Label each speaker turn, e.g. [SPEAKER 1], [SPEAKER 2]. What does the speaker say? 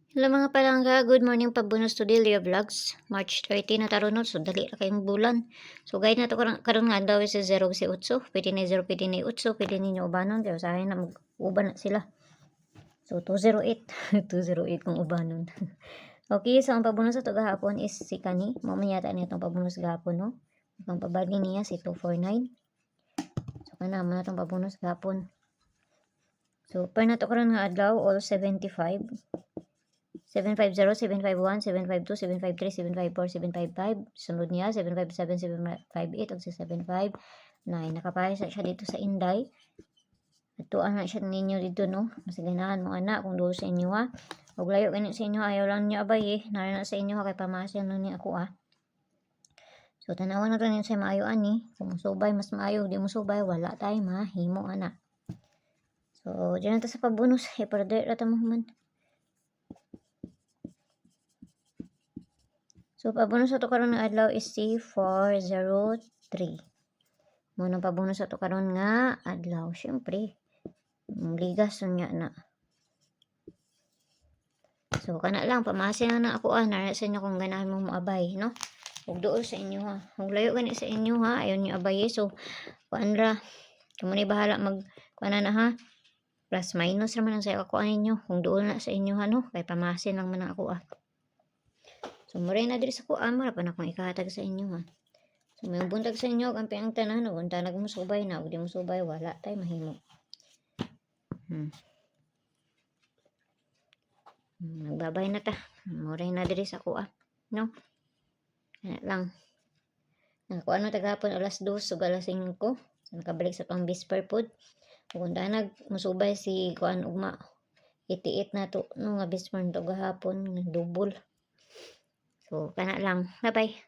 [SPEAKER 1] Hello mga palangga, good morning pabunus to Delia Vlogs. March 30 na taron so dali ra kayong bulan. So guide na to karon nga daw si 0 si 8. Pwede ni 0, pwede ni 8, pwede ninyo ubanon kaya sa akin na mag-uban na sila. So 208, 208 kung ubanon. Okay, so ang pabunus sa to gahapon is si Kani. Mamaya ta nitong pabunus gahapon, no. Ang pabagi niya si 249. So kana man natong pabunus gahapon. So per na to karon nga adlaw all 75. 750, 751, 752, 753, 754, 755. Sunod niya, 757, 758, og 759. Nakapaya siya dito sa Inday. Atuan na siya ninyo dito, no? Mas ganahan mo, anak, kung doon sa inyo, ha? Huwag layo ganit sa inyo, ayaw lang niyo abay, eh. Narana sa inyo, ha? Kay pamasyan nun ni ako, ha? So, tanawan na rin sa maayo, ani. Kung musubay, mas maayo. Di musubay, wala tayo, mahimo, anak. So, dyan na sa pabunus. Iparder rata mo man. So, pabonus sa to karon nga adlaw is C403. Muna pabonus sa to karon nga adlaw. Siyempre, ligas nga na. So, kana lang, pamasa na ako, nara sa inyo kung ganahan mo maabay, no? Huwag doon sa inyo, ha? Huwag layo ganit sa inyo, ha? Ayaw nyo abay, so, paanra, kung bahala kuana na, ha? Plus minus naman ang sa ako ninyo. Kung doon na sa inyo, ha, no? Kay pamasin lang man ako, So, muray na diri sa kuha, mara pa na akong ikahatag sa inyo, ha. So, may buntag sa inyo, kampi ang tanan, kung tanag mo subay na, kung di mo subay, wala tayo mahimo. Nagbabay na ta. Muray na diri sa kuha, no? Kaya lang. Kung ano tagapon alas 2, so alas 5, nakabalik sa pang bisper food. Kung tanag musubay si kuan ugma, itiit na to, no, nga bisper to gahapon, double. So, kana lang. Bye-bye.